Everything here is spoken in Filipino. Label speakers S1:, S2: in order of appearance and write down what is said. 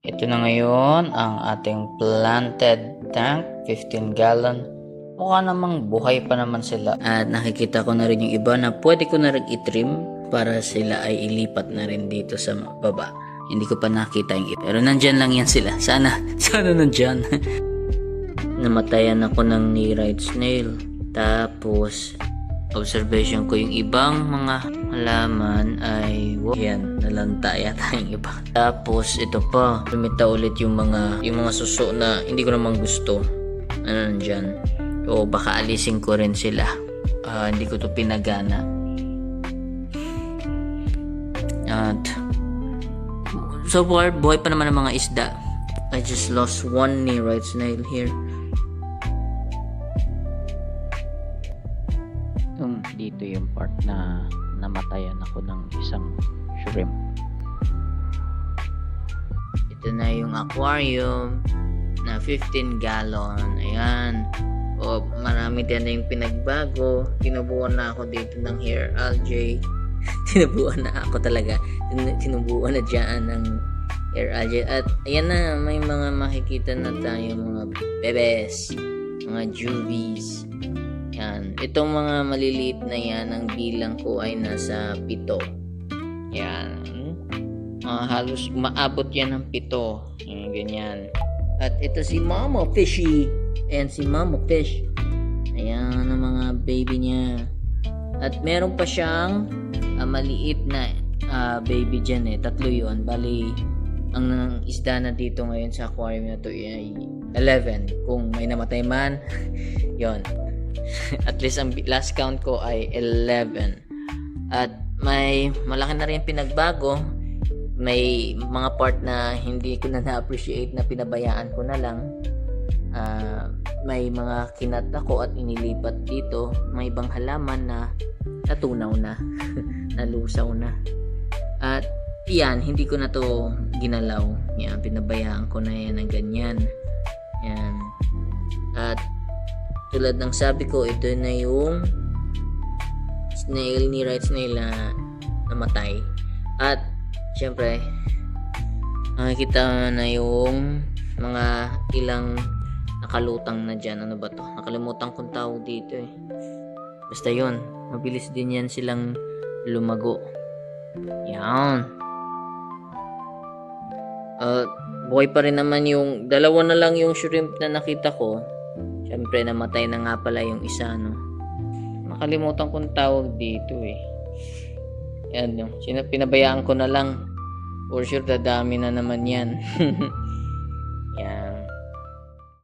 S1: Ito na ngayon ang ating planted tank, 15 gallon. Mukha namang buhay pa naman sila. At nakikita ko na rin yung iba na pwede ko na rin itrim para sila ay ilipat na rin dito sa baba. Hindi ko pa nakita yung iba. Pero nandyan lang yan sila. Sana nandyan. Namatayan ako ng knee-right snail. Tapos observation ko yung ibang mga halaman ay yan, nalanta yata yung iba. Tapos ito pa, lumita ulit yung mga suso na hindi ko naman gusto. Ano nandyan? O baka alisin ko rin sila. Hindi ko to pinagana. At so far, buhay pa naman ang mga isda. I just lost one knee-right snail here. Dito yung part na namatayan ako ng isang shrimp. Ito na yung aquarium na 15 gallon. Ayan. O, marami din na yung pinagbago. Tinubuan na ako dito ng hair algae. Tinubuan na ako talaga. Tinubuan na dyan ng hair algae. At ayan na, may mga makikita na tayo mga bebes, mga juvies. Yan. Itong mga maliliit na yan, ang bilang ko ay nasa 7. Yan. Halos maabot yan ng 7. Yan, ganyan. At ito si Mama Fishy. Ayan si Mama Fish. Ayan ang mga baby niya. At meron pa siyang maliit na baby dyan eh. 3 yun. Bali, ang isda na dito ngayon sa aquarium na to ay 11. Kung may namatay man, yon. At least ang last count ko ay 11. At may malaki na rin pinagbago. May mga part na hindi ko na na-appreciate na pinabayaan ko na lang. May mga kinat ako at inilipat dito. May ibang halaman na natunaw na. Nalusaw na. At yan, hindi ko na to ginalaw. Yan, pinabayaan ko na yan ng ganyan. Yan. At tulad ng sabi ko, ito na yung snail, knee-right snail na namatay. At syempre, nakikita na yung mga ilang nakalutang na dyan. Ano ba to? Nakalimutan kong tawag dito eh. Basta yun, mabilis din yan silang lumago. Yan. Buhay pa rin naman yung dalawa na lang yung shrimp na nakita ko. Siyempre namatay na nga pala yung isa, no. Nakalimutan kong tawag dito eh. Yan yung pinabayaan ko na lang. For sure dadami na naman yan. Yan.